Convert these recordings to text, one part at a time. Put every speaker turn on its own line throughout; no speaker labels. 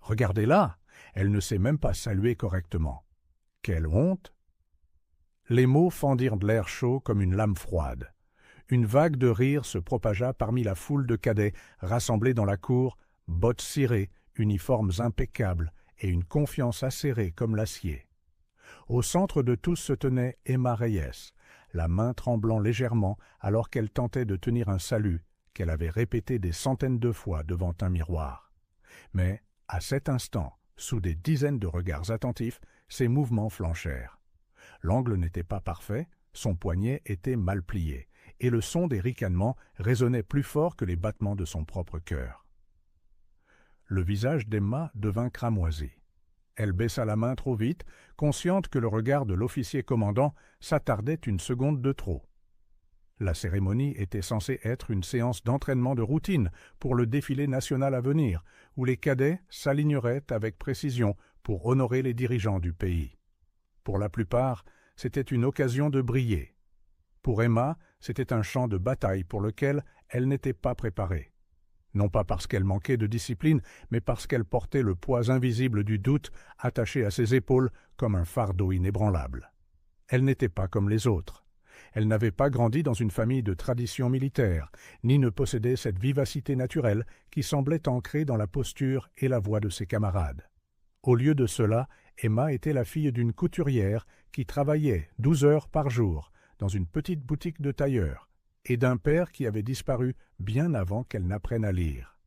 Regardez-la, elle ne sait même pas saluer correctement. Quelle honte! Les mots fendirent de l'air chaud comme une lame froide. Une vague de rire se propagea parmi la foule de cadets rassemblés dans la cour, bottes cirées, uniformes impeccables et une confiance acérée comme l'acier. Au centre de tous se tenait Emma Reyes, la main tremblant légèrement alors qu'elle tentait de tenir un salut qu'elle avait répété des centaines de fois devant un miroir. Mais, à cet instant, sous des dizaines de regards attentifs, ses mouvements flanchèrent. L'angle n'était pas parfait, son poignet était mal plié, et le son des ricanements résonnait plus fort que les battements de son propre cœur. Le visage d'Emma devint cramoisi. Elle baissa la main trop vite, consciente que le regard de l'officier commandant s'attardait une seconde de trop. La cérémonie était censée être une séance d'entraînement de routine pour le défilé national à venir, où les cadets s'aligneraient avec précision pour honorer les dirigeants du pays. Pour la plupart, c'était une occasion de briller. Pour Emma, c'était un champ de bataille pour lequel elle n'était pas préparée. Non pas parce qu'elle manquait de discipline, mais parce qu'elle portait le poids invisible du doute attaché à ses épaules comme un fardeau inébranlable. Elle n'était pas comme les autres. Elle n'avait pas grandi dans une famille de tradition militaire, ni ne possédait cette vivacité naturelle qui semblait ancrée dans la posture et la voix de ses camarades. Au lieu de cela, Emma était la fille d'une couturière qui travaillait 12 heures par jour dans une petite boutique de tailleur, et d'un père qui avait disparu bien avant qu'elle n'apprenne à lire.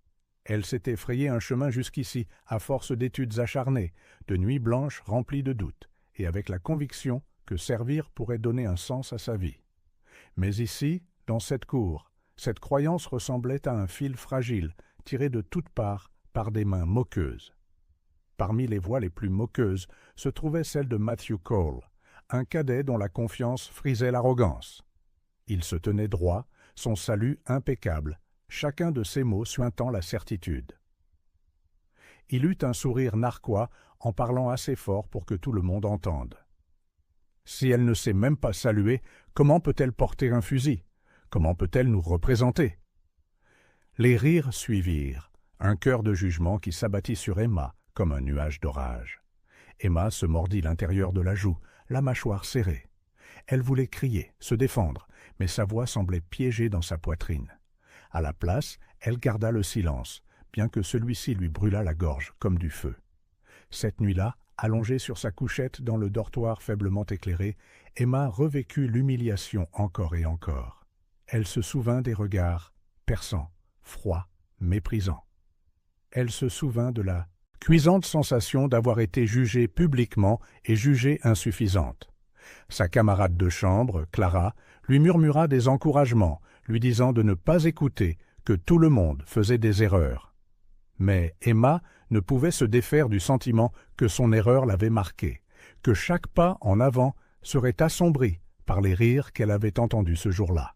Elle s'était frayé un chemin jusqu'ici à force d'études acharnées, de nuits blanches remplies de doutes, et avec la conviction que servir pourrait donner un sens à sa vie. Mais ici, dans cette cour, cette croyance ressemblait à un fil fragile, tiré de toutes parts par des mains moqueuses. Parmi les voix les plus moqueuses se trouvait celle de Matthew Cole, un cadet dont la confiance frisait l'arrogance. Il se tenait droit, son salut impeccable, chacun de ses mots suintant la certitude. Il eut un sourire narquois en parlant assez fort pour que tout le monde entende. Si elle ne sait même pas saluer, comment peut-elle porter un fusil? Comment peut-elle nous représenter? Les rires suivirent, un chœur de jugement qui s'abattit sur Emma comme un nuage d'orage. Emma se mordit l'intérieur de la joue, la mâchoire serrée. Elle voulait crier, se défendre, mais sa voix semblait piégée dans sa poitrine. À la place, elle garda le silence, bien que celui-ci lui brûlât la gorge comme du feu. Cette nuit-là, allongée sur sa couchette dans le dortoir faiblement éclairé, Emma revécut l'humiliation encore et encore. Elle se souvint des regards perçants, froids, méprisants. Elle se souvint de la cuisante sensation d'avoir été jugée publiquement et jugée insuffisante. Sa camarade de chambre, Clara, lui murmura des encouragements, lui disant de ne pas écouter, que tout le monde faisait des erreurs. Mais Emma ne pouvait se défaire du sentiment que son erreur l'avait marquée, que chaque pas en avant serait assombri par les rires qu'elle avait entendus ce jour-là.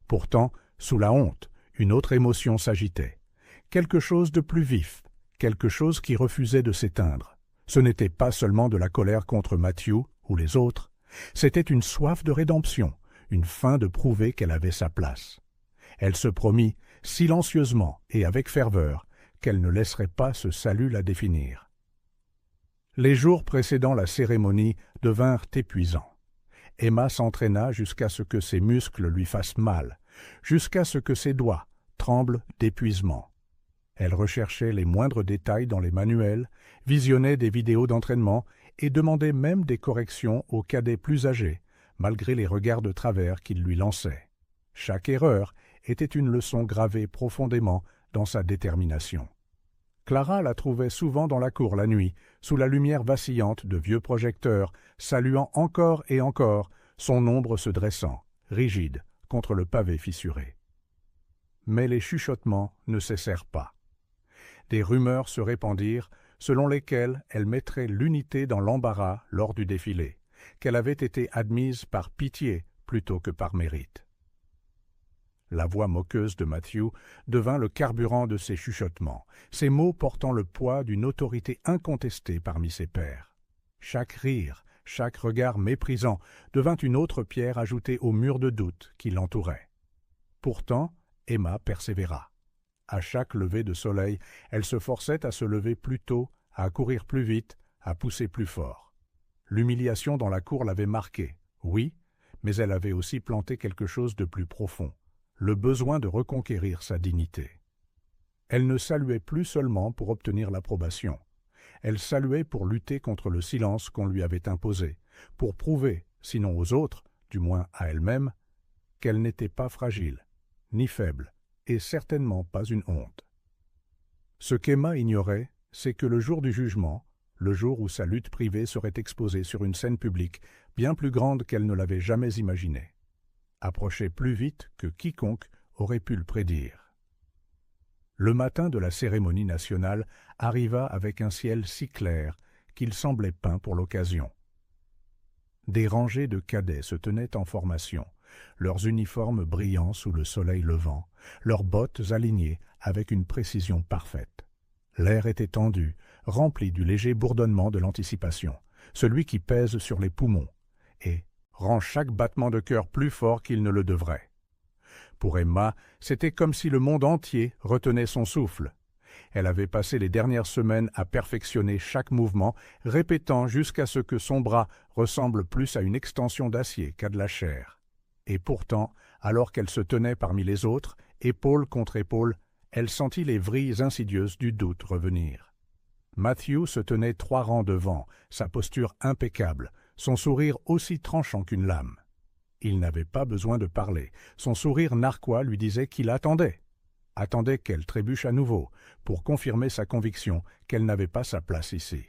Pourtant, sous la honte, une autre émotion s'agitait. Quelque chose de plus vif, quelque chose qui refusait de s'éteindre. Ce n'était pas seulement de la colère contre Matthew ou les autres, c'était une soif de rédemption, une faim de prouver qu'elle avait sa place. Elle se promit, silencieusement et avec ferveur, qu'elle ne laisserait pas ce salut la définir. Les jours précédant la cérémonie devinrent épuisants. Emma s'entraîna jusqu'à ce que ses muscles lui fassent mal, jusqu'à ce que ses doigts tremblent d'épuisement. Elle recherchait les moindres détails dans les manuels, visionnait des vidéos d'entraînement et demandait même des corrections aux cadets plus âgés, malgré les regards de travers qu'ils lui lançaient. Chaque erreur était une leçon gravée profondément dans sa détermination. Clara la trouvait souvent dans la cour la nuit, sous la lumière vacillante de vieux projecteurs, saluant encore et encore, son ombre se dressant, rigide, contre le pavé fissuré. Mais les chuchotements ne cessèrent pas. Des rumeurs se répandirent, selon lesquelles elle mettrait l'unité dans l'embarras lors du défilé, qu'elle avait été admise par pitié plutôt que par mérite. La voix moqueuse de Matthew devint le carburant de ses chuchotements, ses mots portant le poids d'une autorité incontestée parmi ses pairs. Chaque rire, chaque regard méprisant devint une autre pierre ajoutée au mur de doute qui l'entourait. Pourtant, Emma persévéra. À chaque lever de soleil, elle se forçait à se lever plus tôt, à courir plus vite, à pousser plus fort. L'humiliation dans la cour l'avait marquée, oui, mais elle avait aussi planté quelque chose de plus profond, le besoin de reconquérir sa dignité. Elle ne saluait plus seulement pour obtenir l'approbation. Elle saluait pour lutter contre le silence qu'on lui avait imposé, pour prouver, sinon aux autres, du moins à elle-même, qu'elle n'était pas fragile, ni faible, et certainement pas une honte. Ce qu'Emma ignorait, c'est que le jour du jugement, le jour où sa lutte privée serait exposée sur une scène publique bien plus grande qu'elle ne l'avait jamais imaginée, approchait plus vite que quiconque aurait pu le prédire. Le matin de la cérémonie nationale arriva avec un ciel si clair qu'il semblait peint pour l'occasion. Des rangées de cadets se tenaient en formation, leurs uniformes brillants sous le soleil levant, leurs bottes alignées avec une précision parfaite. L'air était tendu, rempli du léger bourdonnement de l'anticipation, celui qui pèse sur les poumons, et rend chaque battement de cœur plus fort qu'il ne le devrait. Pour Emma, c'était comme si le monde entier retenait son souffle. Elle avait passé les dernières semaines à perfectionner chaque mouvement, répétant jusqu'à ce que son bras ressemble plus à une extension d'acier qu'à de la chair. Et pourtant, alors qu'elle se tenait parmi les autres, épaule contre épaule, elle sentit les vrilles insidieuses du doute revenir. Matthew se tenait 3 rangs devant, sa posture impeccable, son sourire aussi tranchant qu'une lame. Il n'avait pas besoin de parler, son sourire narquois lui disait qu'il attendait qu'elle trébuche à nouveau, pour confirmer sa conviction qu'elle n'avait pas sa place ici.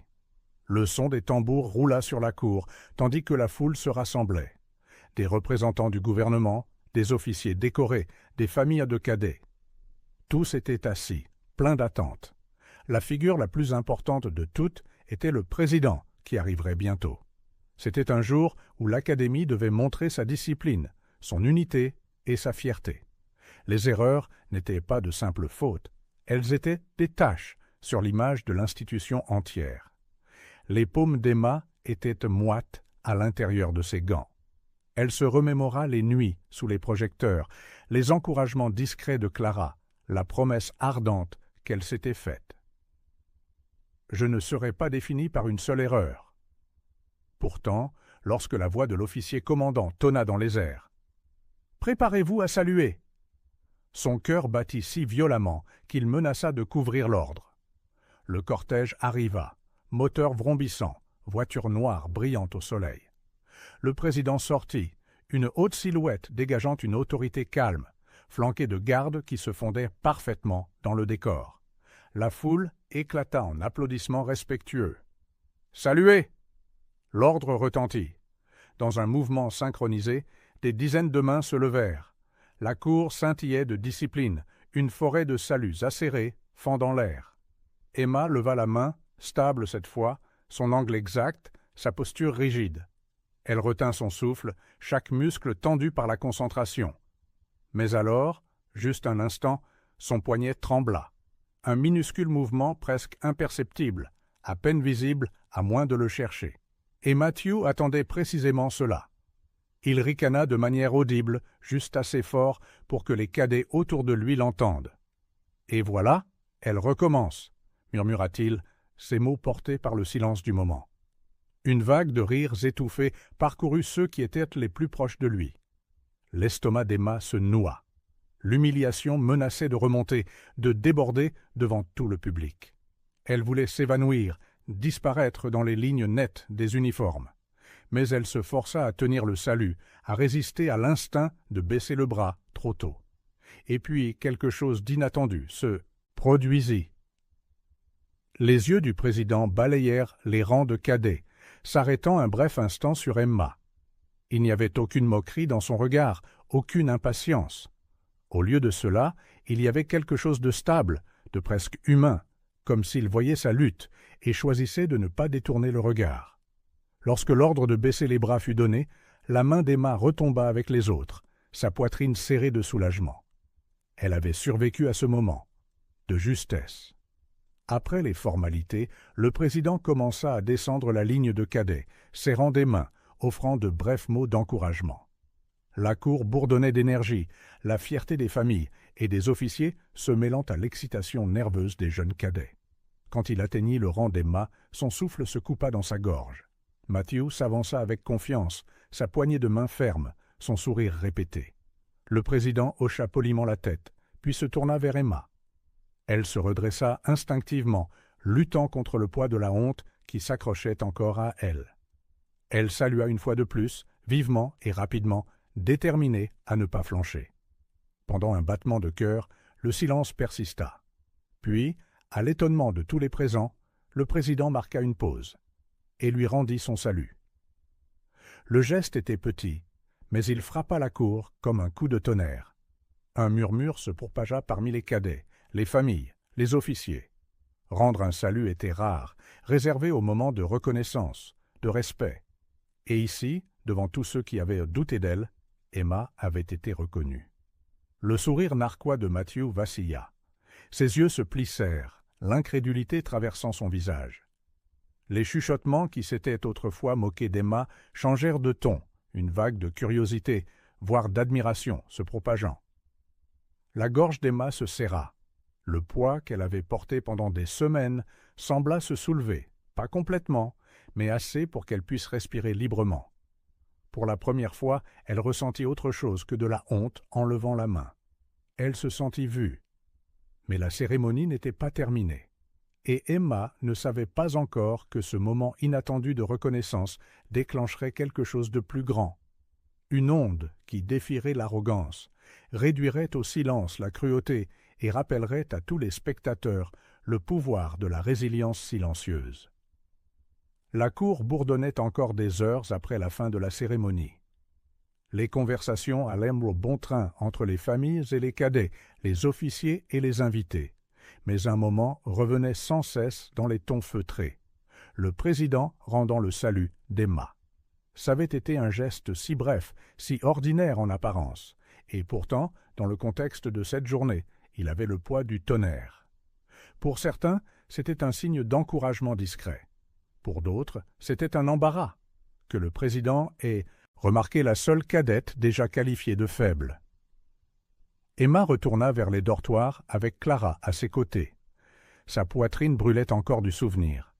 Le son des tambours roula sur la cour, tandis que la foule se rassemblait. Des représentants du gouvernement, des officiers décorés, des familles de cadets. Tous étaient assis, pleins d'attente. La figure la plus importante de toutes était le président, qui arriverait bientôt. C'était un jour où l'Académie devait montrer sa discipline, son unité et sa fierté. Les erreurs n'étaient pas de simples fautes, elles étaient des taches sur l'image de l'institution entière. Les paumes d'Emma étaient moites à l'intérieur de ses gants. Elle se remémora les nuits sous les projecteurs, les encouragements discrets de Clara, la promesse ardente qu'elle s'était faite. « Je ne serai pas défini par une seule erreur. » Pourtant, lorsque la voix de l'officier commandant tonna dans les airs, « Préparez-vous à saluer !» son cœur battit si violemment qu'il menaça de couvrir l'ordre. Le cortège arriva, moteur vrombissant, voiture noire brillante au soleil. Le président sortit, une haute silhouette dégageant une autorité calme, flanquée de gardes qui se fondaient parfaitement dans le décor. La foule éclata en applaudissements respectueux. « Saluez !» L'ordre retentit. Dans un mouvement synchronisé, des dizaines de mains se levèrent. La cour scintillait de discipline, une forêt de saluts acérés fendant l'air. Emma leva la main, stable cette fois, son angle exact, sa posture rigide. Elle retint son souffle, chaque muscle tendu par la concentration. Mais alors, juste un instant, son poignet trembla. Un minuscule mouvement presque imperceptible, à peine visible à moins de le chercher. Et Matthew attendait précisément cela. Il ricana de manière audible, juste assez fort pour que les cadets autour de lui l'entendent. « Et voilà, elle recommence », murmura-t-il, ces mots portés par le silence du moment. Une vague de rires étouffés parcourut ceux qui étaient les plus proches de lui. L'estomac d'Emma se noua. L'humiliation menaçait de remonter, de déborder devant tout le public. Elle voulait s'évanouir, disparaître dans les lignes nettes des uniformes. Mais elle se força à tenir le salut, à résister à l'instinct de baisser le bras trop tôt. Et puis quelque chose d'inattendu se produisit. Les yeux du président balayèrent les rangs de cadets, s'arrêtant un bref instant sur Emma. Il n'y avait aucune moquerie dans son regard, aucune impatience. Au lieu de cela, il y avait quelque chose de stable, de presque humain, comme s'il voyait sa lutte et choisissait de ne pas détourner le regard. Lorsque l'ordre de baisser les bras fut donné, la main d'Emma retomba avec les autres, sa poitrine serrée de soulagement. Elle avait survécu à ce moment, de justesse. Après les formalités, le président commença à descendre la ligne de cadets, serrant des mains, offrant de brefs mots d'encouragement. La cour bourdonnait d'énergie, la fierté des familles et des officiers se mêlant à l'excitation nerveuse des jeunes cadets. Quand il atteignit le rang d'Emma, son souffle se coupa dans sa gorge. Matthew s'avança avec confiance, sa poignée de main ferme, son sourire répété. Le président hocha poliment la tête, puis se tourna vers Emma. Elle se redressa instinctivement, luttant contre le poids de la honte qui s'accrochait encore à elle. Elle salua une fois de plus, vivement et rapidement, déterminée à ne pas flancher. Pendant un battement de cœur, le silence persista. Puis, à l'étonnement de tous les présents, le président marqua une pause et lui rendit son salut. Le geste était petit, mais il frappa la cour comme un coup de tonnerre. Un murmure se propagea parmi les cadets, les familles, les officiers. Rendre un salut était rare, réservé au moment de reconnaissance, de respect. Et ici, devant tous ceux qui avaient douté d'elle, Emma avait été reconnue. Le sourire narquois de Matthew vacilla. Ses yeux se plissèrent, l'incrédulité traversant son visage. Les chuchotements qui s'étaient autrefois moqués d'Emma changèrent de ton, une vague de curiosité, voire d'admiration se propageant. La gorge d'Emma se serra. Le poids qu'elle avait porté pendant des semaines sembla se soulever, pas complètement, mais assez pour qu'elle puisse respirer librement. Pour la première fois, elle ressentit autre chose que de la honte en levant la main. Elle se sentit vue. Mais la cérémonie n'était pas terminée. Et Emma ne savait pas encore que ce moment inattendu de reconnaissance déclencherait quelque chose de plus grand. Une onde qui défierait l'arrogance, réduirait au silence la cruauté et rappellerait à tous les spectateurs le pouvoir de la résilience silencieuse. La cour bourdonnait encore des heures après la fin de la cérémonie. Les conversations allaient au bon train entre les familles et les cadets, les officiers et les invités. Mais un moment revenait sans cesse dans les tons feutrés. Le président rendant le salut d'Emma. C'avait été un geste si bref, si ordinaire en apparence, et pourtant, dans le contexte de cette journée, il avait le poids du tonnerre. Pour certains, c'était un signe d'encouragement discret. Pour d'autres, c'était un embarras, que le président ait remarqué la seule cadette déjà qualifiée de faible. Emma retourna vers les dortoirs avec Clara à ses côtés. Sa poitrine brûlait encore du souvenir.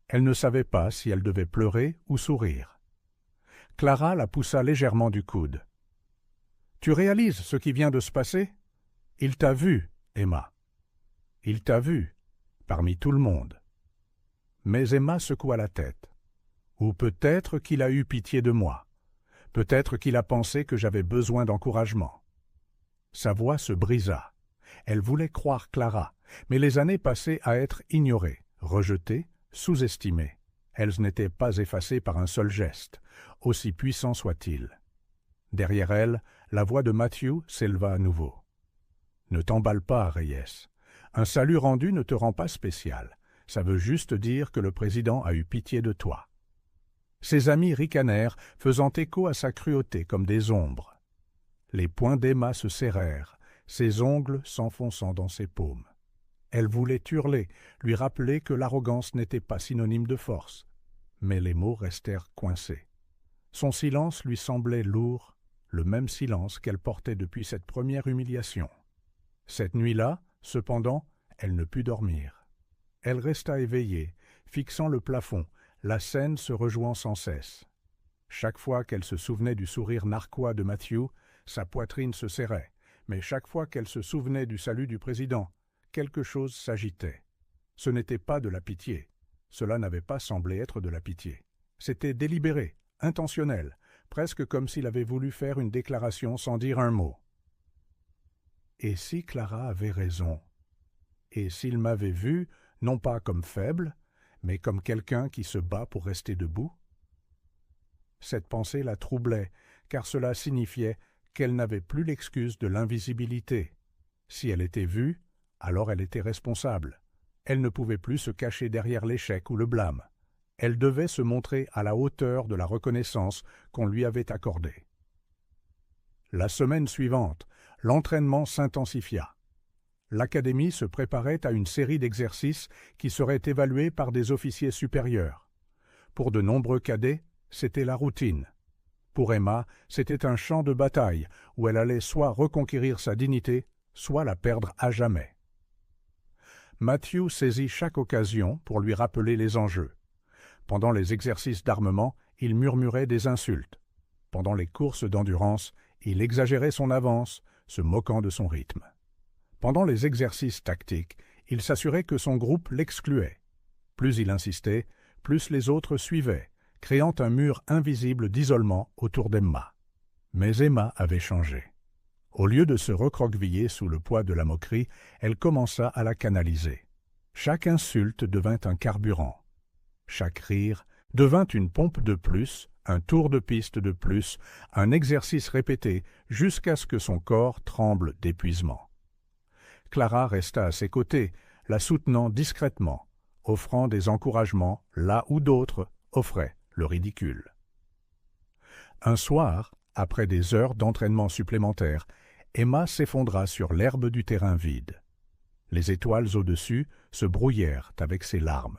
Elle ne savait pas si elle devait pleurer ou sourire. Clara la poussa légèrement du coude. « Tu réalises ce qui vient de se passer ? Il t'a vue, Emma. Il t'a vue, parmi tout le monde. » Mais Emma secoua la tête. Ou peut-être qu'il a eu pitié de moi. Peut-être qu'il a pensé que j'avais besoin d'encouragement. Sa voix se brisa. Elle voulait croire Clara, mais les années passaient à être ignorées, rejetées, sous-estimées. Elles n'étaient pas effacées par un seul geste, aussi puissant soit-il. Derrière elle, la voix de Matthew s'éleva à nouveau. « Ne t'emballe pas, Reyes. Un salut rendu ne te rend pas spécial. Ça veut juste dire que le président a eu pitié de toi. » Ses amis ricanèrent, faisant écho à sa cruauté comme des ombres. Les poings d'Emma se serrèrent, ses ongles s'enfonçant dans ses paumes. Elle voulait hurler, lui rappeler que l'arrogance n'était pas synonyme de force, mais les mots restèrent coincés. Son silence lui semblait lourd, le même silence qu'elle portait depuis cette première humiliation. Cette nuit-là, cependant, elle ne put dormir. Elle resta éveillée, fixant le plafond, la scène se rejouant sans cesse. Chaque fois qu'elle se souvenait du sourire narquois de Matthew, sa poitrine se serrait, mais chaque fois qu'elle se souvenait du salut du président, quelque chose s'agitait. Ce n'était pas de la pitié. Cela n'avait pas semblé être de la pitié. C'était délibéré, intentionnel, presque comme s'il avait voulu faire une déclaration sans dire un mot. Et si Clara avait raison? Et s'il m'avait vu, non pas comme faible, mais comme quelqu'un qui se bat pour rester debout? Cette pensée la troublait, car cela signifiait qu'elle n'avait plus l'excuse de l'invisibilité. Si elle était vue, alors elle était responsable. Elle ne pouvait plus se cacher derrière l'échec ou le blâme. Elle devait se montrer à la hauteur de la reconnaissance qu'on lui avait accordée. La semaine suivante, l'entraînement s'intensifia. L'Académie se préparait à une série d'exercices qui seraient évalués par des officiers supérieurs. Pour de nombreux cadets, c'était la routine. Pour Emma, c'était un champ de bataille où elle allait soit reconquérir sa dignité, soit la perdre à jamais. Matthew saisit chaque occasion pour lui rappeler les enjeux. Pendant les exercices d'armement, il murmurait des insultes. Pendant les courses d'endurance, il exagérait son avance, se moquant de son rythme. Pendant les exercices tactiques, il s'assurait que son groupe l'excluait. Plus il insistait, plus les autres suivaient, créant un mur invisible d'isolement autour d'Emma. Mais Emma avait changé. Au lieu de se recroqueviller sous le poids de la moquerie, elle commença à la canaliser. Chaque insulte devint un carburant. Chaque rire devint une pompe de plus, un tour de piste de plus, un exercice répété jusqu'à ce que son corps tremble d'épuisement. Clara resta à ses côtés, la soutenant discrètement, offrant des encouragements là où d'autres offraient le ridicule. Un soir, après des heures d'entraînement supplémentaires, Emma s'effondra sur l'herbe du terrain vide. Les étoiles au-dessus se brouillèrent avec ses larmes.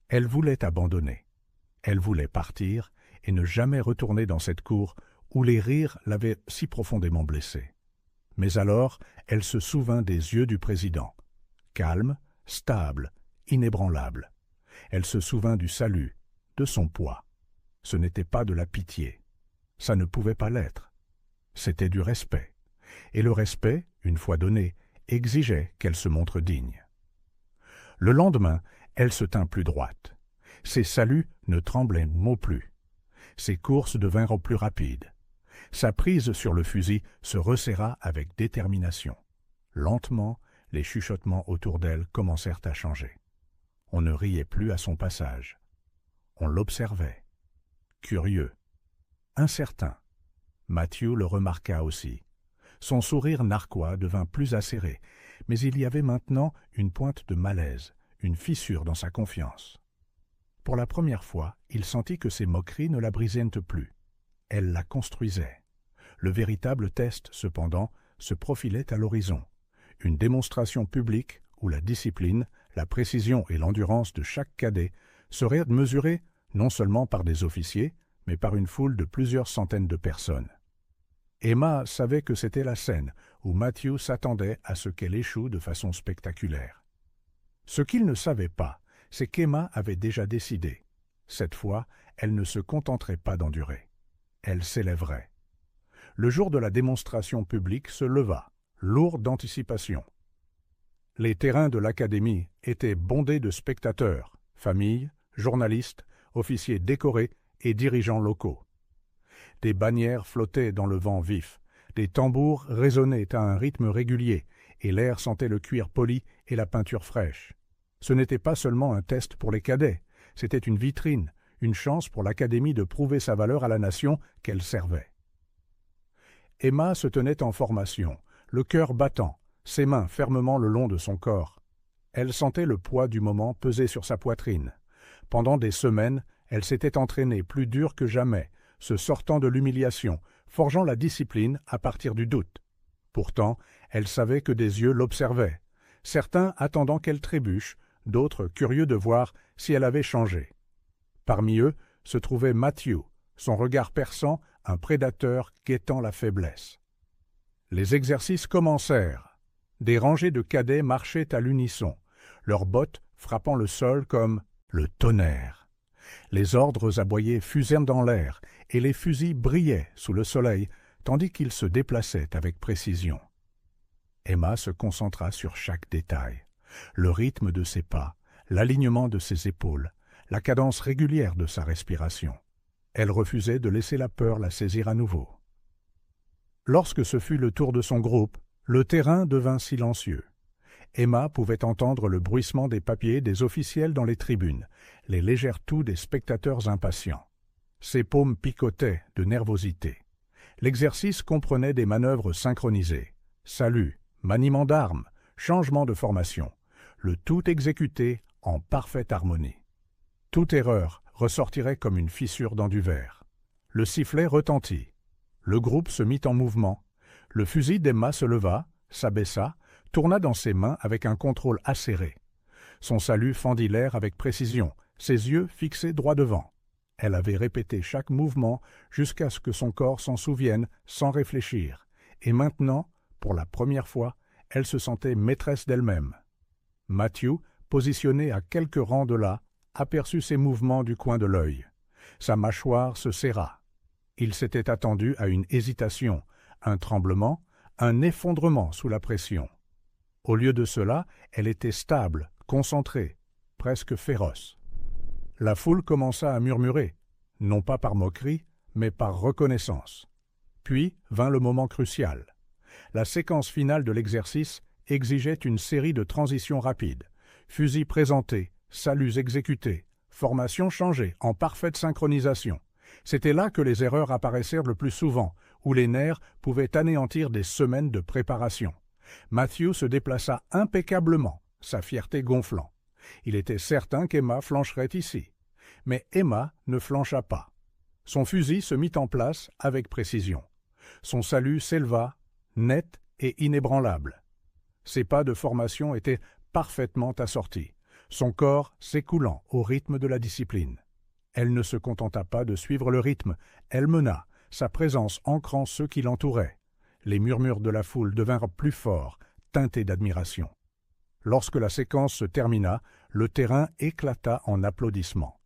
Elle voulait abandonner. Elle voulait partir et ne jamais retourner dans cette cour où les rires l'avaient si profondément blessée. Mais alors, elle se souvint des yeux du président. Calme, stable, inébranlable. Elle se souvint du salut, de son poids. Ce n'était pas de la pitié. Ça ne pouvait pas l'être. C'était du respect. Et le respect, une fois donné, exigeait qu'elle se montre digne. Le lendemain, elle se tint plus droite. Ses saluts ne tremblaient mot plus. Ses courses devinrent plus rapides. Sa prise sur le fusil se resserra avec détermination. Lentement, les chuchotements autour d'elle commencèrent à changer. On ne riait plus à son passage. On l'observait. Curieux. Incertain. Matthew le remarqua aussi. Son sourire narquois devint plus acéré, mais il y avait maintenant une pointe de malaise, une fissure dans sa confiance. Pour la première fois, il sentit que ses moqueries ne la brisaient plus. Elle la construisait. Le véritable test, cependant, se profilait à l'horizon. Une démonstration publique où la discipline, la précision et l'endurance de chaque cadet seraient mesurées non seulement par des officiers, mais par une foule de plusieurs centaines de personnes. Emma savait que c'était la scène où Matthew s'attendait à ce qu'elle échoue de façon spectaculaire. Ce qu'il ne savait pas, c'est qu'Emma avait déjà décidé. Cette fois, elle ne se contenterait pas d'endurer. Elle s'élèverait. Le jour de la démonstration publique se leva, lourd d'anticipation. Les terrains de l'académie étaient bondés de spectateurs, familles, journalistes, officiers décorés et dirigeants locaux. Des bannières flottaient dans le vent vif, des tambours résonnaient à un rythme régulier, et l'air sentait le cuir poli et la peinture fraîche. Ce n'était pas seulement un test pour les cadets, c'était une vitrine, une chance pour l'Académie de prouver sa valeur à la nation qu'elle servait. Emma se tenait en formation, le cœur battant, ses mains fermement le long de son corps. Elle sentait le poids du moment peser sur sa poitrine. Pendant des semaines, elle s'était entraînée plus dur que jamais, se sortant de l'humiliation, forgeant la discipline à partir du doute. Pourtant, elle savait que des yeux l'observaient, certains attendant qu'elle trébuche, d'autres curieux de voir si elle avait changé. Parmi eux se trouvait Matthew, son regard perçant, un prédateur guettant la faiblesse. Les exercices commencèrent. Des rangées de cadets marchaient à l'unisson, leurs bottes frappant le sol comme le tonnerre. Les ordres aboyés fusèrent dans l'air, et les fusils brillaient sous le soleil, tandis qu'ils se déplaçaient avec précision. Emma se concentra sur chaque détail. Le rythme de ses pas, l'alignement de ses épaules, la cadence régulière de sa respiration. Elle refusait de laisser la peur la saisir à nouveau. Lorsque ce fut le tour de son groupe, le terrain devint silencieux. Emma pouvait entendre le bruissement des papiers des officiels dans les tribunes, les légers toux des spectateurs impatients. Ses paumes picotaient de nervosité. L'exercice comprenait des manœuvres synchronisées, salut, maniement d'armes, changement de formation, le tout exécuté en parfaite harmonie. Toute erreur ressortirait comme une fissure dans du verre. Le sifflet retentit. Le groupe se mit en mouvement. Le fusil d'Emma se leva, s'abaissa, tourna dans ses mains avec un contrôle acéré. Son salut fendit l'air avec précision, ses yeux fixés droit devant. Elle avait répété chaque mouvement jusqu'à ce que son corps s'en souvienne sans réfléchir. Et maintenant, pour la première fois, elle se sentait maîtresse d'elle-même. Matthew, positionné à quelques rangs de là, aperçut ses mouvements du coin de l'œil. Sa mâchoire se serra. Il s'était attendu à une hésitation, un tremblement, un effondrement sous la pression. Au lieu de cela, elle était stable, concentrée, presque féroce. La foule commença à murmurer, non pas par moquerie, mais par reconnaissance. Puis vint le moment crucial. La séquence finale de l'exercice exigeait une série de transitions rapides. Fusils présentés, saluts exécutés, formations changées en parfaite synchronisation. C'était là que les erreurs apparaissèrent le plus souvent, où les nerfs pouvaient anéantir des semaines de préparation. Matthew se déplaça impeccablement, sa fierté gonflant. Il était certain qu'Emma flancherait ici. Mais Emma ne flancha pas. Son fusil se mit en place avec précision. Son salut s'éleva, net et inébranlable. Ses pas de formation étaient parfaitement assortis, son corps s'écoulant au rythme de la discipline. Elle ne se contenta pas de suivre le rythme, elle mena, sa présence ancrant ceux qui l'entouraient. Les murmures de la foule devinrent plus forts, teintés d'admiration. Lorsque la séquence se termina, le terrain éclata en applaudissements.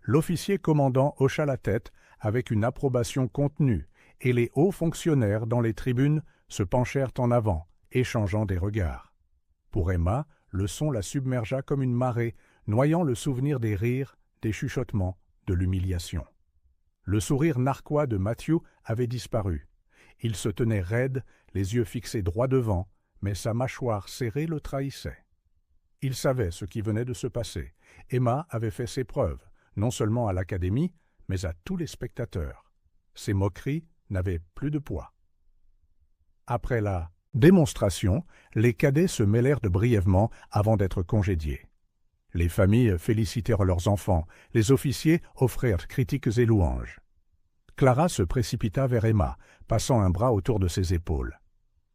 L'officier commandant hocha la tête avec une approbation contenue, et les hauts fonctionnaires dans les tribunes se penchèrent en avant, échangeant des regards. Pour Emma, le son la submergea comme une marée, noyant le souvenir des rires, des chuchotements, de l'humiliation. Le sourire narquois de Matthew avait disparu. Il se tenait raide, les yeux fixés droit devant, mais sa mâchoire serrée le trahissait. Il savait ce qui venait de se passer. Emma avait fait ses preuves, non seulement à l'Académie, mais à tous les spectateurs. Ses moqueries n'avaient plus de poids. Après la démonstration, les cadets se mêlèrent de brièvement avant d'être congédiés. Les familles félicitèrent leurs enfants, les officiers offrirent critiques et louanges. Clara se précipita vers Emma, passant un bras autour de ses épaules.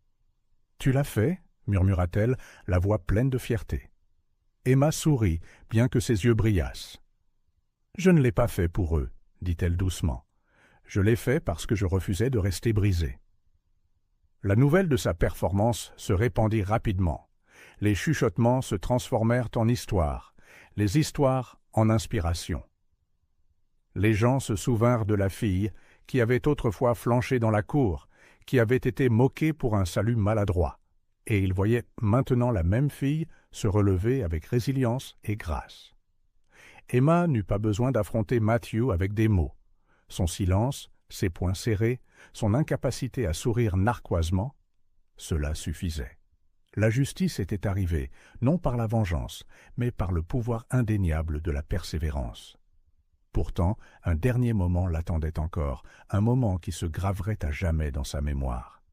« Tu l'as fait » murmura-t-elle, la voix pleine de fierté. Emma sourit, bien que ses yeux brillassent. « Je ne l'ai pas fait pour eux, » dit-elle doucement. « Je l'ai fait parce que je refusais de rester brisée. » La nouvelle de sa performance se répandit rapidement. Les chuchotements se transformèrent en histoires, les histoires en inspiration. Les gens se souvinrent de la fille qui avait autrefois flanché dans la cour, qui avait été moquée pour un salut maladroit, et ils voyaient maintenant la même fille se relever avec résilience et grâce. Emma n'eut pas besoin d'affronter Matthew avec des mots. Son silence, ses poings serrés, son incapacité à sourire narquoisement, cela suffisait. La justice était arrivée, non par la vengeance, mais par le pouvoir indéniable de la persévérance. Pourtant, un dernier moment l'attendait encore, un moment qui se graverait à jamais dans sa mémoire.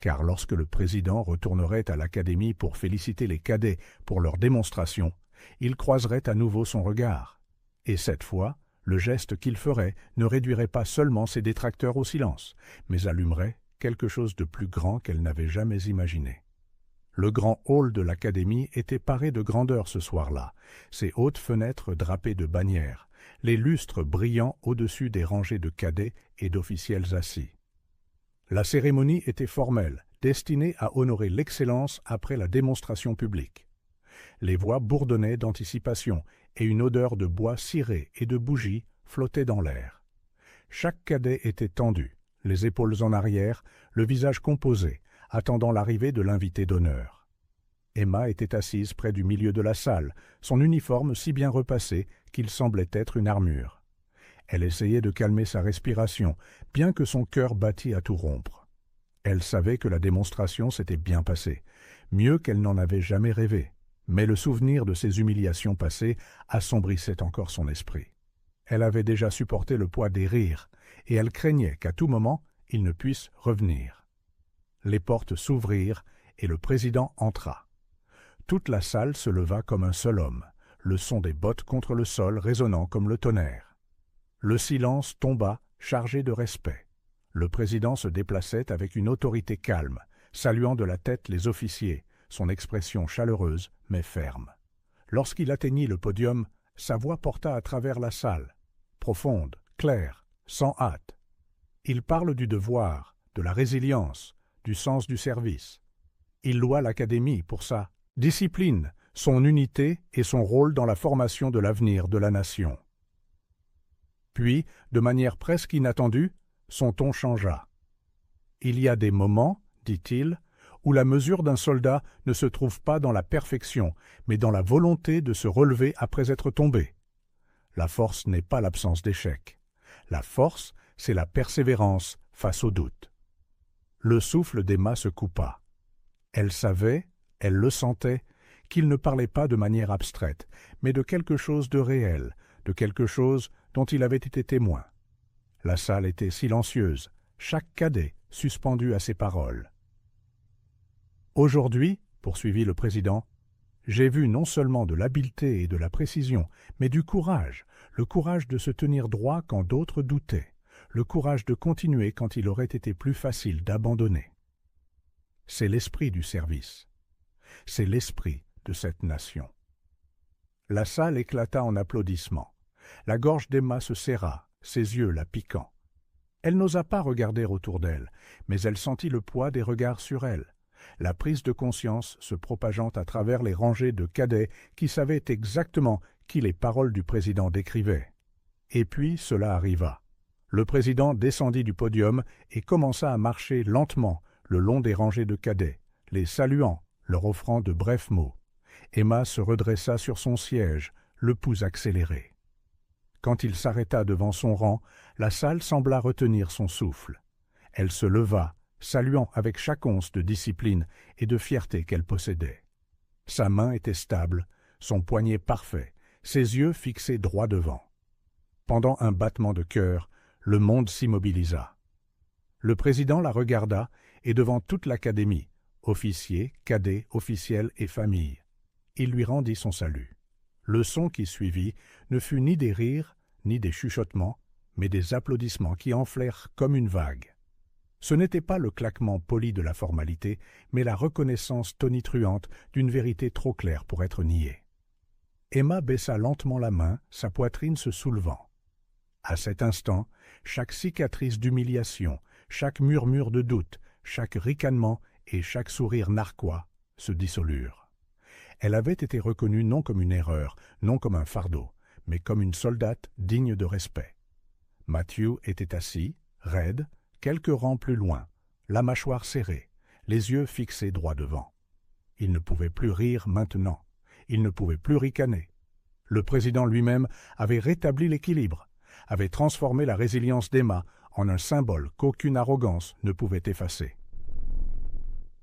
Car lorsque le président retournerait à l'Académie pour féliciter les cadets pour leur démonstration, il croiserait à nouveau son regard. Et cette fois, le geste qu'il ferait ne réduirait pas seulement ses détracteurs au silence, mais allumerait quelque chose de plus grand qu'elle n'avait jamais imaginé. Le grand hall de l'Académie était paré de grandeur ce soir-là, ses hautes fenêtres drapées de bannières, les lustres brillant au-dessus des rangées de cadets et d'officiels assis. La cérémonie était formelle, destinée à honorer l'excellence après la démonstration publique. Les voix bourdonnaient d'anticipation et une odeur de bois ciré et de bougies flottait dans l'air. Chaque cadet était tendu, les épaules en arrière, le visage composé, attendant l'arrivée de l'invité d'honneur. Emma était assise près du milieu de la salle, son uniforme si bien repassé qu'il semblait être une armure. Elle essayait de calmer sa respiration, bien que son cœur battît à tout rompre. Elle savait que la démonstration s'était bien passée, mieux qu'elle n'en avait jamais rêvé, mais le souvenir de ses humiliations passées assombrissait encore son esprit. Elle avait déjà supporté le poids des rires, et elle craignait qu'à tout moment il ne puisse revenir. Les portes s'ouvrirent et le président entra. Toute la salle se leva comme un seul homme, le son des bottes contre le sol résonnant comme le tonnerre. Le silence tomba, chargé de respect. Le président se déplaçait avec une autorité calme, saluant de la tête les officiers, son expression chaleureuse mais ferme. Lorsqu'il atteignit le podium, sa voix porta à travers la salle, profonde, claire, sans hâte. Il parle du devoir, de la résilience, du sens du service. Il loua l'Académie pour sa discipline, son unité et son rôle dans la formation de l'avenir de la nation. Puis, de manière presque inattendue, son ton changea. « Il y a des moments, dit-il, où la mesure d'un soldat ne se trouve pas dans la perfection, mais dans la volonté de se relever après être tombé. La force n'est pas l'absence d'échec. La force, c'est la persévérance face au doute. » Le souffle d'Emma se coupa. Elle savait, elle le sentait, qu'il ne parlait pas de manière abstraite, mais de quelque chose de réel, de quelque chose dont il avait été témoin. La salle était silencieuse, chaque cadet suspendu à ses paroles. « Aujourd'hui, poursuivit le président, j'ai vu non seulement de l'habileté et de la précision, mais du courage, le courage de se tenir droit quand d'autres doutaient, le courage de continuer quand il aurait été plus facile d'abandonner. C'est l'esprit du service. C'est l'esprit de cette nation. » La salle éclata en applaudissements. La gorge d'Emma se serra, ses yeux la piquant. Elle n'osa pas regarder autour d'elle, mais elle sentit le poids des regards sur elle, la prise de conscience se propageant à travers les rangées de cadets qui savaient exactement qui les paroles du président décrivaient. Et puis cela arriva. Le président descendit du podium et commença à marcher lentement le long des rangées de cadets, les saluant, leur offrant de brefs mots. Emma se redressa sur son siège, le pouls accéléré. Quand il s'arrêta devant son rang, la salle sembla retenir son souffle. Elle se leva, saluant avec chaque once de discipline et de fierté qu'elle possédait. Sa main était stable, son poignet parfait, ses yeux fixés droit devant. Pendant un battement de cœur, le monde s'immobilisa. Le président la regarda, et devant toute l'académie, officiers, cadets, officiels et familles, il lui rendit son salut. Le son qui suivit ne fut ni des rires, ni des chuchotements, mais des applaudissements qui enflèrent comme une vague. Ce n'était pas le claquement poli de la formalité, mais la reconnaissance tonitruante d'une vérité trop claire pour être niée. Emma baissa lentement la main, sa poitrine se soulevant. À cet instant, chaque cicatrice d'humiliation, chaque murmure de doute, chaque ricanement et chaque sourire narquois se dissolurent. Elle avait été reconnue non comme une erreur, non comme un fardeau, mais comme une soldate digne de respect. Matthew était assis, raide, quelques rangs plus loin, la mâchoire serrée, les yeux fixés droit devant. Il ne pouvait plus rire maintenant, il ne pouvait plus ricaner. Le président lui-même avait rétabli l'équilibre, avait transformé la résilience d'Emma en un symbole qu'aucune arrogance ne pouvait effacer.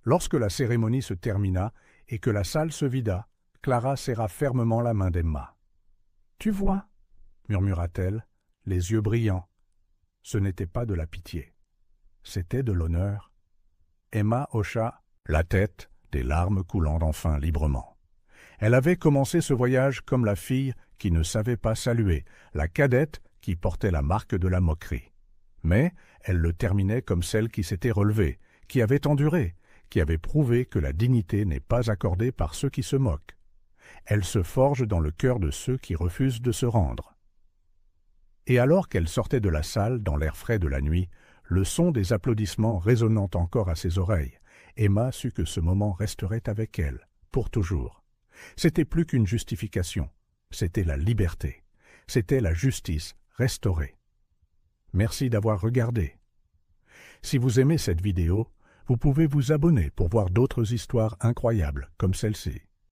Lorsque la cérémonie se termina et que la salle se vida, Clara serra fermement la main d'Emma. « Tu vois » murmura-t-elle, les yeux brillants. Ce n'était pas de la pitié. C'était de l'honneur. Emma hocha la tête, des larmes coulant enfin librement. Elle avait commencé ce voyage comme la fille qui ne savait pas saluer, la cadette qui portait la marque de la moquerie. Mais elle le terminait comme celle qui s'était relevée, qui avait enduré, qui avait prouvé que la dignité n'est pas accordée par ceux qui se moquent. Elle se forge dans le cœur de ceux qui refusent de se rendre. Et alors qu'elle sortait de la salle dans l'air frais de la nuit, le son des applaudissements résonnant encore à ses oreilles, Emma sut que ce moment resterait avec elle, pour toujours. C'était plus qu'une justification, c'était la liberté, c'était la justice restaurée. Merci d'avoir regardé. Si vous aimez cette vidéo, vous pouvez vous abonner pour voir d'autres histoires incroyables comme celle-ci.